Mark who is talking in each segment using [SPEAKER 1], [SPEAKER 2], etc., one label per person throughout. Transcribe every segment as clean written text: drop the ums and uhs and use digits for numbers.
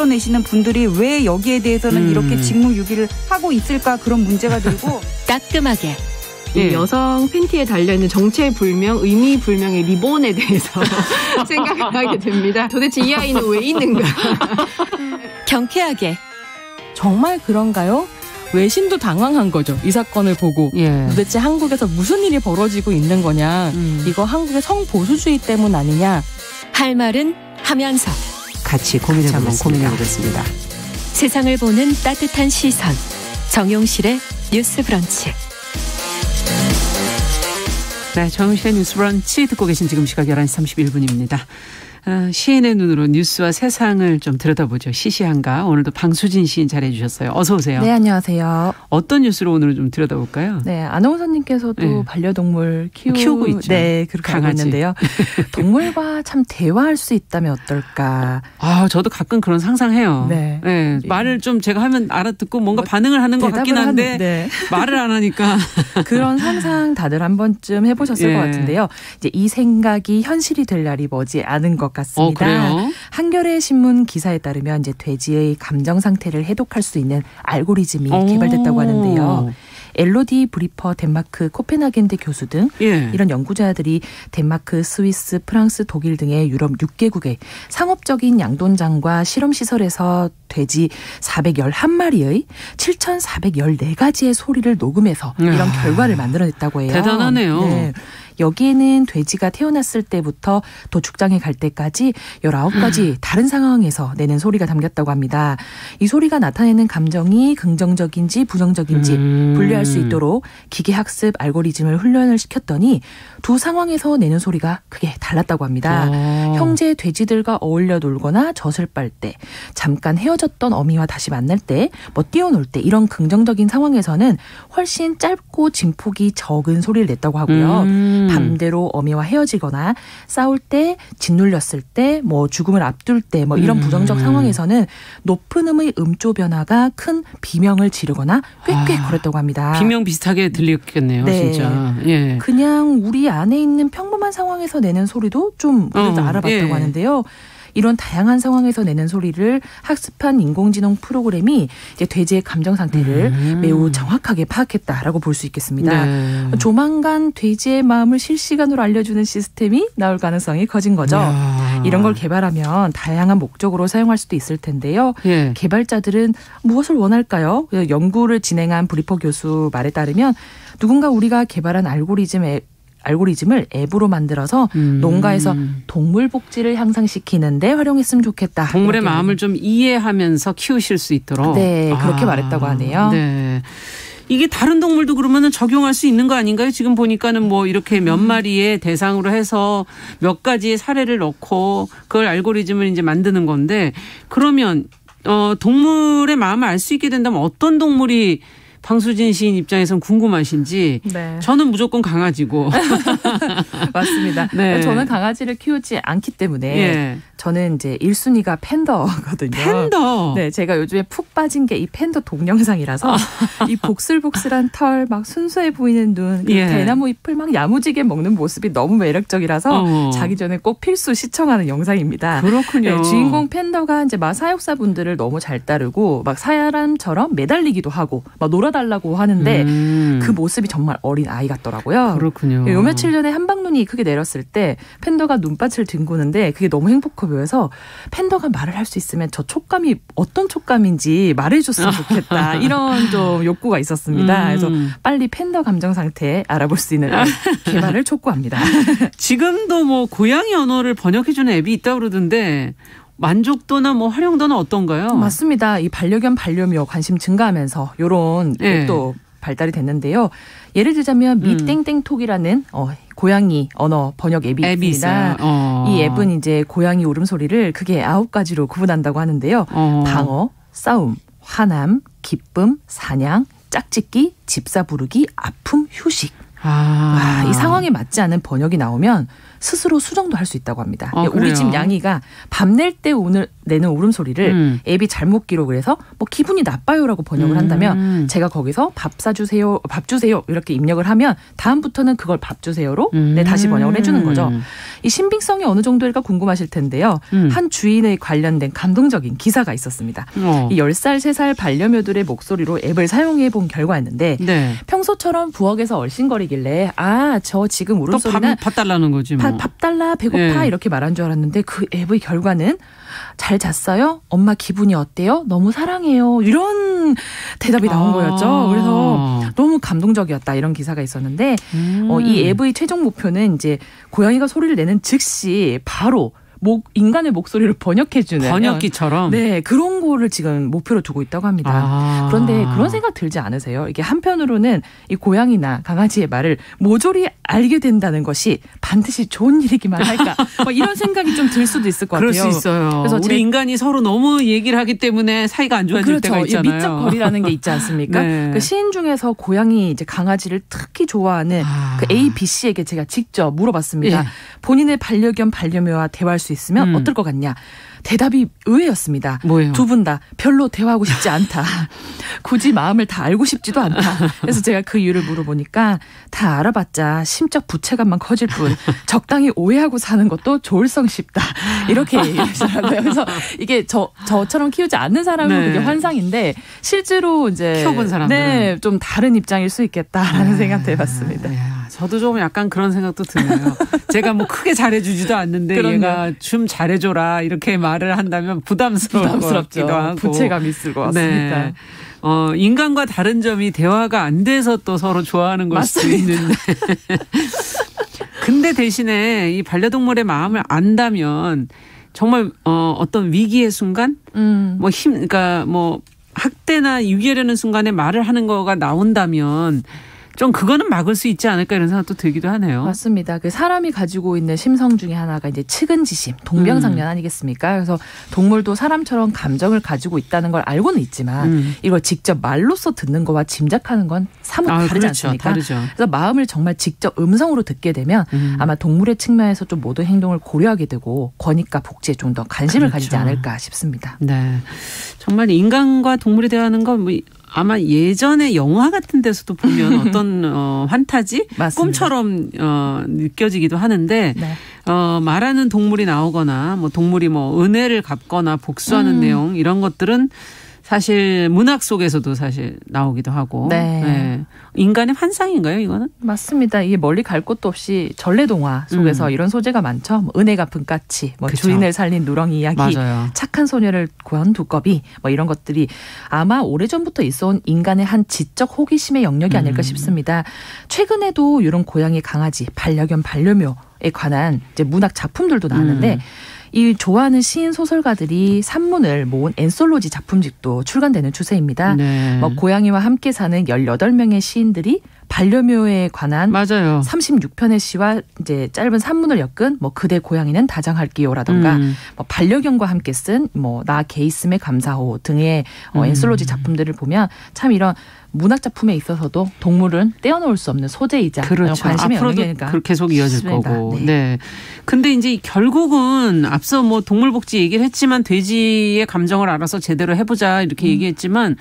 [SPEAKER 1] 내시는 분들이 왜 여기에 대해서는 이렇게 직무유기를 하고 있을까 그런 문제가 들고
[SPEAKER 2] 따끔하게
[SPEAKER 3] 이 여성 팬티에 달려있는 정체불명, 의미불명의 리본에 대해서 생각을 하게 됩니다. 도대체 이 아이는 왜 있는가?
[SPEAKER 2] 경쾌하게
[SPEAKER 4] 정말 그런가요? 외신도 당황한 거죠. 이 사건을 보고. 도대체 한국에서 무슨 일이 벌어지고 있는 거냐. 이거 한국의 성보수주의 때문 아니냐.
[SPEAKER 2] 할 말은 하면서
[SPEAKER 5] 같이 고민해보겠습니다.
[SPEAKER 2] 세상을 보는 따뜻한 시선 정용실의 뉴스 브런치.
[SPEAKER 5] 네, 정용실의 뉴스 브런치 듣고 계신 지금 시각 11시 31분입니다. 시인의 눈으로 뉴스와 세상을 좀 들여다보죠. 시시한가? 오늘도 방수진 시인 잘해 주셨어요. 어서 오세요.
[SPEAKER 6] 네, 안녕하세요.
[SPEAKER 5] 어떤 뉴스로 오늘은 좀 들여다볼까요?
[SPEAKER 6] 네, 아나운서님께서도 반려동물
[SPEAKER 5] 키우고 있죠.
[SPEAKER 6] 네, 그렇게 하고 있는데요. 동물과 참 대화할 수 있다면 어떨까?
[SPEAKER 5] 저도 가끔 그런 상상해요.
[SPEAKER 6] 네.
[SPEAKER 5] 네, 말을 좀 제가 하면 알아듣고 뭔가 반응을 하는 것 같긴 한데 말을 안 하니까.
[SPEAKER 6] 그런 상상 다들 한 번쯤 해보셨을 것 같은데요. 이제 이 생각이 현실이 될 날이 머지 않은 것 같습니다.
[SPEAKER 5] 그래요?
[SPEAKER 6] 한겨레 신문 기사에 따르면 이제 돼지의 감정 상태를 해독할 수 있는 알고리즘이 개발됐다고 하는데요. 엘로디 브리퍼 덴마크 코펜하겐대 교수 등 이런 연구자들이 덴마크, 스위스, 프랑스, 독일 등의 유럽 6개국의 상업적인 양돈장과 실험시설에서 돼지 411마리의 7,414가지의 소리를 녹음해서 이런 결과를 만들어냈다고 해요.
[SPEAKER 5] 대단하네요.
[SPEAKER 6] 네. 여기에는 돼지가 태어났을 때부터 도축장에 갈 때까지 19가지 다른 상황에서 내는 소리가 담겼다고 합니다. 이 소리가 나타내는 감정이 긍정적인지 부정적인지 분류할 수 있도록 기계학습 알고리즘을 훈련을 시켰더니 두 상황에서 내는 소리가 크게 달랐다고 합니다. 형제 돼지들과 어울려 놀거나 젖을 빨 때, 잠깐 헤어졌던 어미와 다시 만날 때, 뛰어놀 때 이런 긍정적인 상황에서는 훨씬 짧고 진폭이 적은 소리를 냈다고 하고요. 반대로 어미와 헤어지거나 싸울 때, 짓눌렸을 때, 죽음을 앞둘 때 이런 부정적 상황에서는 높은 음의 음조 변화가 큰 비명을 지르거나 꽥꽥 거렸다고 합니다.
[SPEAKER 5] 비명 비슷하게 들리겠네요.
[SPEAKER 6] 네.
[SPEAKER 5] 진짜.
[SPEAKER 6] 그냥 우리 안에 있는 평범한 상황에서 내는 소리도 좀 그래도 알아봤다고 하는데요. 이런 다양한 상황에서 내는 소리를 학습한 인공지능 프로그램이 이제 돼지의 감정 상태를 매우 정확하게 파악했다라고 볼 수 있겠습니다. 조만간 돼지의 마음을 실시간으로 알려주는 시스템이 나올 가능성이 커진 거죠. 이런 걸 개발하면 다양한 목적으로 사용할 수도 있을 텐데요. 개발자들은 무엇을 원할까요? 연구를 진행한 브리퍼 교수 말에 따르면 누군가 우리가 개발한 알고리즘을 앱으로 만들어서 농가에서 동물 복지를 향상시키는데 활용했으면 좋겠다.
[SPEAKER 5] 동물의 마음을 좀 이해하면서 키우실 수 있도록.
[SPEAKER 6] 네, 그렇게 말했다고 하네요.
[SPEAKER 5] 네. 이게 다른 동물도 그러면은 적용할 수 있는 거 아닌가요? 지금 보니까는 이렇게 몇 마리의 대상으로 해서 몇 가지의 사례를 넣고 그걸 알고리즘을 이제 만드는 건데 그러면 동물의 마음을 알 수 있게 된다면 어떤 동물이 방수진 시인 입장에서는 궁금하신지 저는 무조건 강아지고.
[SPEAKER 6] 맞습니다.
[SPEAKER 5] 네.
[SPEAKER 6] 저는 강아지를 키우지 않기 때문에 저는 이제 1순위가 팬더거든요.
[SPEAKER 5] 팬더?
[SPEAKER 6] 네, 제가 요즘에 푹 빠진 게 이 팬더 동영상이라서 이 복슬복슬한 털, 막 순수해 보이는 눈, 대나무 잎을 막 야무지게 먹는 모습이 너무 매력적이라서 자기 전에 꼭 필수 시청하는 영상입니다.
[SPEAKER 5] 그렇군요.
[SPEAKER 6] 네, 주인공 팬더가 이제 사육사분들을 너무 잘 따르고 막 사람처럼 매달리기도 하고 막 놀아달라고 하는데 그 모습이 정말 어린 아이 같더라고요.
[SPEAKER 5] 그렇군요.
[SPEAKER 6] 요 며칠 전에 한방눈이 크게 내렸을 때 팬더가 눈밭을 뒹구는데 그게 너무 행복해 보여서 팬더가 말을 할 수 있으면 저 촉감이 어떤 촉감인지 말해줬으면 좋겠다. 이런 좀 욕구가 있었습니다. 그래서 빨리 팬더 감정 상태 알아볼 수 있는 앱 개발을 촉구합니다.
[SPEAKER 5] 지금도 고양이 언어를 번역해주는 앱이 있다고 그러던데 만족도나 활용도는 어떤가요?
[SPEAKER 6] 맞습니다. 이 반려견 반려묘 관심 증가하면서 이런 앱도 발달이 됐는데요. 예를 들자면 미땡땡톡이라는 고양이 언어 번역 앱이 있습니다. 이 앱은 이제 고양이 울음소리를 크게 9가지로 구분한다고 하는데요. 방어, 싸움, 화남, 기쁨, 사냥, 짝짓기, 집사 부르기, 아픔, 휴식. 이 상황에 맞지 않은 번역이 나오면 스스로 수정도 할 수 있다고 합니다. 우리 집 양이가 밤 낼 때 내는 울음소리를 앱이 잘못 기록을 해서 뭐 기분이 나빠요라고 번역을 한다면 제가 거기서 밥 사주세요, 밥 주세요 이렇게 입력을 하면 다음부터는 그걸 밥 주세요로 다시 번역을 해주는 거죠. 이 신빙성이 어느 정도일까 궁금하실 텐데요. 한 주인에 관련된 감동적인 기사가 있었습니다. 이 10살, 3살 반려묘들의 목소리로 앱을 사용해 본 결과였는데
[SPEAKER 5] 네.
[SPEAKER 6] 평소처럼 부엌에서 얼씬거리길래 저 지금 울음소리나
[SPEAKER 5] 밥 달라는 거지 뭐.
[SPEAKER 6] 밥 달라, 배고파 이렇게 말한 줄 알았는데 그 앱의 결과는 잘 잤어요? 엄마 기분이 어때요? 너무 사랑해요. 이런 대답이 나온 거였죠. 그래서 너무 감동적이었다 이런 기사가 있었는데 이 앱의 최종 목표는 이제 고양이가 소리를 내는 즉시 바로 인간의 목소리를 번역해주는
[SPEAKER 5] 번역기처럼
[SPEAKER 6] 네 그런 거를 지금 목표로 두고 있다고 합니다. 그런데 그런 생각 들지 않으세요? 이게 한편으로는 이 고양이나 강아지의 말을 모조리 알게 된다는 것이 반드시 좋은 일이기만 할까? 뭐 이런 생각이 좀 들 수도 있을 것 같아요.
[SPEAKER 5] 그럴 수 있어요.
[SPEAKER 6] 그래서
[SPEAKER 5] 우리 인간이 서로 너무 얘기를 하기 때문에 사이가 안 좋아질 때가 있잖아요.
[SPEAKER 6] 미적 거리라는 게 있지 않습니까?
[SPEAKER 5] 네.
[SPEAKER 6] 그 시인 중에서 고양이 이제 강아지를 특히 좋아하는 그 A, B 씨에게 제가 직접 물어봤습니다.
[SPEAKER 5] 예.
[SPEAKER 6] 본인의 반려견 반려묘와 대화할 수 있으면 어떨 것 같냐? 대답이 의외였습니다.
[SPEAKER 5] 뭐예요?
[SPEAKER 6] 두 분 다 별로 대화하고 싶지 않다. 굳이 마음을 다 알고 싶지도 않다. 그래서 제가 그 이유를 물어보니까 다 알아봤자 심적 부채감만 커질 뿐 적당히 오해하고 사는 것도 조울성 쉽다. 이렇게 얘기하시더라고요. 그래서 이게 저처럼 키우지 않는 사람은
[SPEAKER 5] 네.
[SPEAKER 6] 그게 환상인데 실제로 이제
[SPEAKER 5] 키워본 사람들은
[SPEAKER 6] 좀 다른 입장일 수 있겠다라는 생각도 해봤습니다.
[SPEAKER 5] 저도 좀 약간 그런 생각도 드네요. 제가 뭐 크게 잘해주지도 않는데 얘가 좀 잘해줘라 이렇게 말을 한다면 부담스럽기도 하고
[SPEAKER 6] 부채감이 있을 것 같습니다.
[SPEAKER 5] 네. 인간과 다른 점이 대화가 안 돼서 또 서로 좋아하는 걸 수도 있는데 근데 대신에 이 반려동물의 마음을 안다면 정말 어떤 위기의 순간 그러니까 뭐 학대나 유기하려는 순간에 말을 하는 거가 나온다면 좀 그거는 막을 수 있지 않을까 이런 생각도 들기도 하네요.
[SPEAKER 6] 맞습니다. 그 사람이 가지고 있는 심성 중에 하나가 이제 측은지심, 동병상련 아니겠습니까? 그래서 동물도 사람처럼 감정을 가지고 있다는 걸 알고는 있지만 이걸 직접 말로써 듣는 거와 짐작하는 건 사뭇 다르지
[SPEAKER 5] 그렇죠.
[SPEAKER 6] 않습니까?
[SPEAKER 5] 다르죠.
[SPEAKER 6] 그래서 마음을 정말 직접 음성으로 듣게 되면 아마 동물의 측면에서 좀 모든 행동을 고려하게 되고 권익과 복지에 좀 더 관심을 가지지 않을까 싶습니다.
[SPEAKER 5] 네, 정말 인간과 동물이 대화하는 건 뭐 아마 예전에 영화 같은 데서도 보면 어떤 환타지
[SPEAKER 6] 맞습니다.
[SPEAKER 5] 꿈처럼 느껴지기도 하는데
[SPEAKER 6] 네.
[SPEAKER 5] 말하는 동물이 나오거나 뭐 동물이 뭐 은혜를 갚거나 복수하는 내용 이런 것들은 사실 문학 속에서도 사실 나오기도 하고 네. 인간의 환상인가요 이거는?
[SPEAKER 6] 맞습니다. 이게 멀리 갈 곳도 없이 전래동화 속에서 이런 소재가 많죠. 뭐 은혜 갚은 까치, 뭐 주인을 살린 누렁이 이야기,
[SPEAKER 5] 맞아요.
[SPEAKER 6] 착한 소녀를 구한 두꺼비 뭐 이런 것들이 아마 오래전부터 있어온 인간의 한 지적 호기심의 영역이 아닐까 싶습니다. 최근에도 이런 고양이, 강아지, 반려견, 반려묘에 관한 이제 문학 작품들도 나왔는데 이 좋아하는 시인 소설가들이 산문을 모은 앤솔로지 작품집도 출간되는 추세입니다.
[SPEAKER 5] 네.
[SPEAKER 6] 뭐 고양이와 함께 사는 18명의 시인들이 반려묘에 관한
[SPEAKER 5] 맞아요.
[SPEAKER 6] 36편의 시와 이제 짧은 산문을 엮은 뭐 그대 고양이는 다정할게요라던가 뭐 반려견과 함께 쓴 뭐 나 개있음에 감사호 등의 앤솔로지 작품들을 보면 참 이런 문학 작품에 있어서도 동물은 떼어놓을 수 없는 소재이자
[SPEAKER 5] 그렇죠.
[SPEAKER 6] 관심의
[SPEAKER 5] 앞으로도
[SPEAKER 6] 영역이니까
[SPEAKER 5] 계속 이어질
[SPEAKER 6] 싶습니다.
[SPEAKER 5] 거고.
[SPEAKER 6] 네.
[SPEAKER 5] 네. 근데 이제 결국은 앞서 뭐 동물복지 얘기를 했지만 돼지의 감정을 알아서 제대로 해보자 이렇게 얘기했지만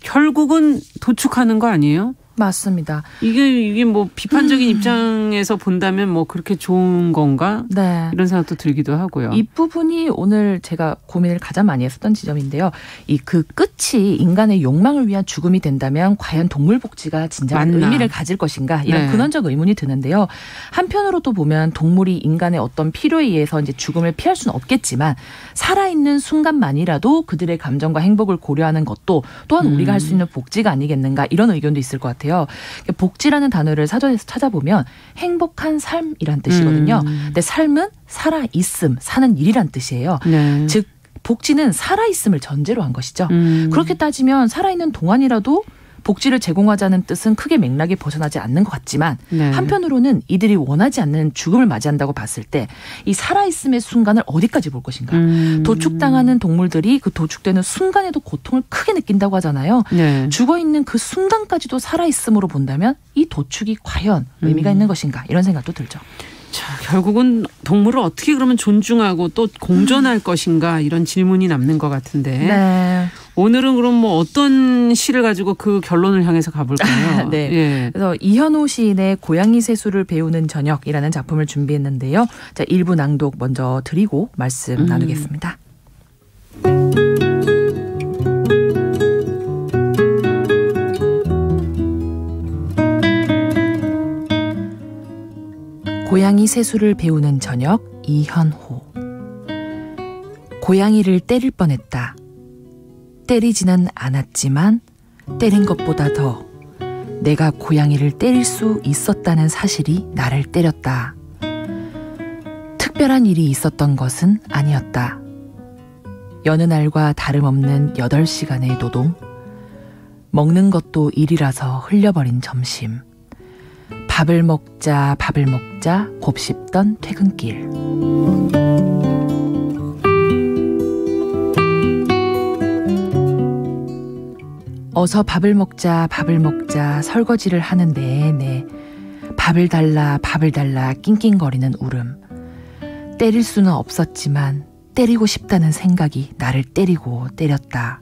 [SPEAKER 5] 결국은 도축하는 거 아니에요?
[SPEAKER 6] 맞습니다.
[SPEAKER 5] 이게 뭐 비판적인 입장에서 본다면 뭐 그렇게 좋은 건가?
[SPEAKER 6] 네.
[SPEAKER 5] 이런 생각도 들기도 하고요.
[SPEAKER 6] 이 부분이 오늘 제가 고민을 가장 많이 했었던 지점인데요. 이 그 끝이 인간의 욕망을 위한 죽음이 된다면 과연 동물 복지가 진정한
[SPEAKER 5] 맞나?
[SPEAKER 6] 의미를 가질 것인가 이런
[SPEAKER 5] 네.
[SPEAKER 6] 근원적 의문이 드는데요. 한편으로 또 보면 동물이 인간의 어떤 필요에 의해서 이제 죽음을 피할 수는 없겠지만 살아있는 순간만이라도 그들의 감정과 행복을 고려하는 것도 또한 우리가 할 수 있는 복지가 아니겠는가 이런 의견도 있을 것 같아요. 복지라는 단어를 사전에서 찾아보면 행복한 삶이란 뜻이거든요. 근데 삶은 살아있음, 사는 일이란 뜻이에요.
[SPEAKER 5] 네.
[SPEAKER 6] 즉 복지는 살아있음을 전제로 한 것이죠. 그렇게 따지면 살아있는 동안이라도 복지를 제공하자는 뜻은 크게 맥락이 벗어나지 않는 것 같지만
[SPEAKER 5] 네.
[SPEAKER 6] 한편으로는 이들이 원하지 않는 죽음을 맞이한다고 봤을 때 이 살아있음의 순간을 어디까지 볼 것인가. 도축당하는 동물들이 그 도축되는 순간에도 고통을 크게 느낀다고 하잖아요.
[SPEAKER 5] 네.
[SPEAKER 6] 죽어있는 그 순간까지도 살아있음으로 본다면 이 도축이 과연 의미가 있는 것인가 이런 생각도 들죠.
[SPEAKER 5] 자, 결국은 동물을 어떻게 그러면 존중하고 또 공존할 것인가 이런 질문이 남는 것 같은데.
[SPEAKER 6] 네.
[SPEAKER 5] 오늘은 그럼 뭐 어떤 시를 가지고 그 결론을 향해서 가볼까요?
[SPEAKER 6] 네.
[SPEAKER 5] 예.
[SPEAKER 6] 그래서 이현호 시인의 고양이 세수를 배우는 저녁이라는 작품을 준비했는데요. 자, 일부 낭독 먼저 드리고 말씀 나누겠습니다. 고양이 세수를 배우는 저녁 이현호. 고양이를 때릴 뻔했다. 때리지는 않았지만 때린 것보다 더 내가 고양이를 때릴 수 있었다는 사실이 나를 때렸다. 특별한 일이 있었던 것은 아니었다. 여느 날과 다름없는 8시간의 노동, 먹는 것도 일이라서 흘려버린 점심, 밥을 먹자 곱씹던 퇴근길. 어서 밥을 먹자 설거지를 하는 내내 밥을 달라 낑낑거리는 울음. 때릴 수는 없었지만 때리고 싶다는 생각이 나를 때리고 때렸다.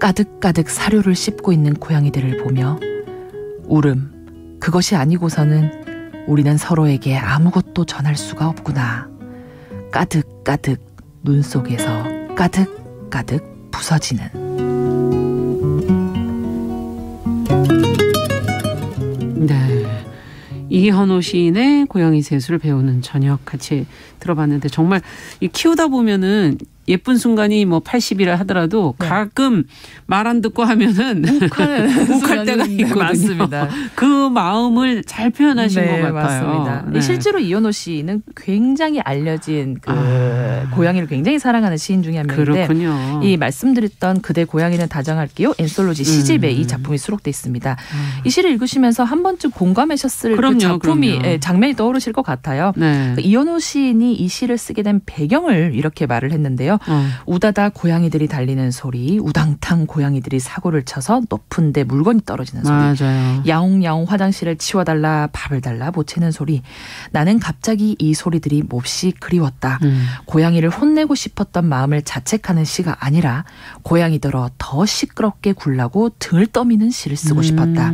[SPEAKER 6] 가득가득 사료를 씹고 있는 고양이들을 보며 울음. 그것이 아니고서는 우리는 서로에게 아무것도 전할 수가 없구나. 가득가득 눈 속에서 가득가득 부서지는.
[SPEAKER 5] 네. 이현호 시인의 고양이 세수를 배우는 저녁 같이 들어봤는데 정말 키우다 보면은 예쁜 순간이 뭐 80이라 하더라도 네. 가끔 말 안 듣고 하면은 욱할 때가 있거든요.
[SPEAKER 6] 맞습니다.
[SPEAKER 5] 그 마음을 잘 표현하신 것 같아요.
[SPEAKER 6] 맞습니다.
[SPEAKER 5] 네.
[SPEAKER 6] 실제로 이현호 씨는 굉장히 알려진 고양이를 굉장히 사랑하는 시인 중에 한 명인데
[SPEAKER 5] 그렇군요.
[SPEAKER 6] 이 말씀드렸던 그대 고양이는 다정할게요 엔솔로지 시집에 이 작품이 수록돼 있습니다. 이 시를 읽으시면서 한 번쯤 공감하셨을 그 작품이 장면이 떠오르실 것 같아요. 네. 이현호 시인이 이 시를 쓰게 된 배경을 이렇게 말을 했는데요. 우다다 고양이들이 달리는 소리, 우당탕 고양이들이 사고를 쳐서 높은 데 물건이 떨어지는 소리,
[SPEAKER 5] 맞아요.
[SPEAKER 6] 야옹야옹 화장실을 치워달라 밥을 달라 보채는 소리. 나는 갑자기 이 소리들이 몹시 그리웠다. 고양이를 혼내고 싶었던 마음을 자책하는 시가 아니라 고양이들어 더 시끄럽게 굴라고 등을 떠미는 시를 쓰고 싶었다.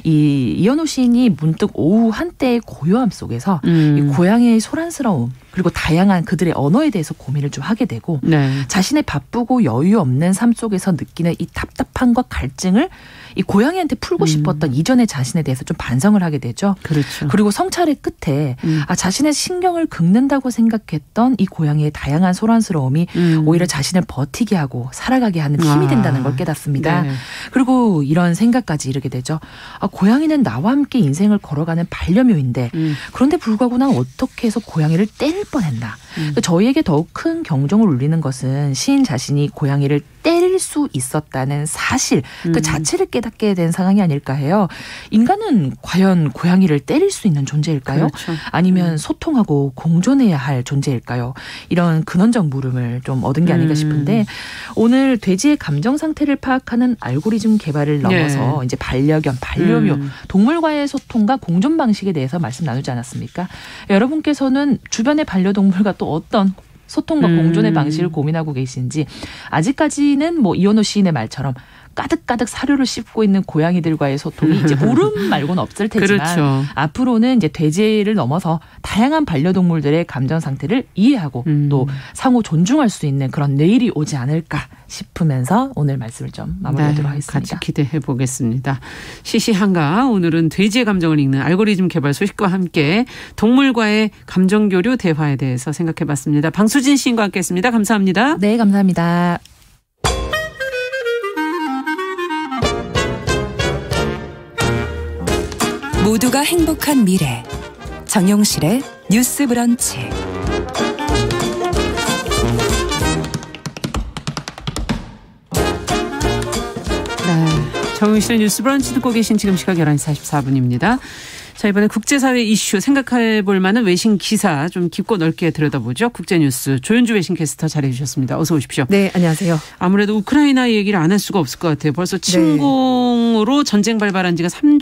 [SPEAKER 6] 이현호 시인이 문득 오후 한때의 고요함 속에서 이 고양이의 소란스러움 그리고 다양한 그들의 언어에 대해서 고민을 좀 하게 되고 네. 자신의 바쁘고 여유 없는 삶 속에서 느끼는 이 답답함과 갈증을 이 고양이한테 풀고 싶었던 이전의 자신에 대해서 좀 반성을 하게 되죠.
[SPEAKER 5] 그렇죠.
[SPEAKER 6] 그리고 성찰의 끝에 자신의 신경을 긁는다고 생각했던 이 고양이의 다양한 소란스러움이 오히려 자신을 버티게 하고 살아가게 하는 힘이 된다는 걸 깨닫습니다. 네. 그리고 이런 생각까지 이르게 되죠. 고양이는 나와 함께 인생을 걸어가는 반려묘인데 그런데 불구하고 난 어떻게 해서 고양이를 때릴 뻔했나. 저희에게 더욱 큰 경종을 울리는 것은 시인 자신이 고양이를 때릴 수 있었다는 사실 그 자체를 깨닫게 된 상황이 아닐까 해요. 인간은 과연 고양이를 때릴 수 있는 존재일까요? 그렇죠. 아니면 소통하고 공존해야 할 존재일까요? 이런 근원적 물음을 좀 얻은 게 아닌가 싶은데 오늘 돼지의 감정 상태를 파악하는 알고리즘 개발을 넘어서 네. 이제 반려견, 반려묘, 동물과의 소통과 공존 방식에 대해서 말씀 나누지 않았습니까? 여러분께서는 주변의 반려동물과 또 어떤 소통과 공존의 방식을 고민하고 계신지 아직까지는 뭐 이현호 시인의 말처럼 가득가득 사료를 씹고 있는 고양이들과의 소통이 이제 울음 말고는 없을 테지만 그렇죠. 앞으로는 이제 돼지를 넘어서 다양한 반려동물들의 감정 상태를 이해하고 또 상호 존중할 수 있는 그런 내일이 오지 않을까 싶으면서 오늘 말씀을 좀 마무리하도록 하겠습니다.
[SPEAKER 5] 같이 기대해 보겠습니다. 시시한가 오늘은 돼지의 감정을 읽는 알고리즘 개발 소식과 함께 동물과의 감정교류 대화에 대해서 생각해 봤습니다. 방수진 시인과 함께했습니다. 감사합니다.
[SPEAKER 6] 네, 감사합니다.
[SPEAKER 2] 모두가 행복한 미래 정용실의 뉴스 브런치.
[SPEAKER 5] 네, 정용실의 뉴스 브런치 듣고 계신 지금 시각 11시 44분입니다. 자, 이번에 국제사회 이슈 생각해 볼 만한 외신 기사 좀 깊고 넓게 들여다보죠. 국제뉴스 조윤주 외신캐스터 잘해 주셨습니다. 어서 오십시오.
[SPEAKER 3] 네, 안녕하세요.
[SPEAKER 5] 아무래도 우크라이나 얘기를 안 할 수가 없을 것 같아요. 벌써 침공으로 전쟁 발발한 지가 3주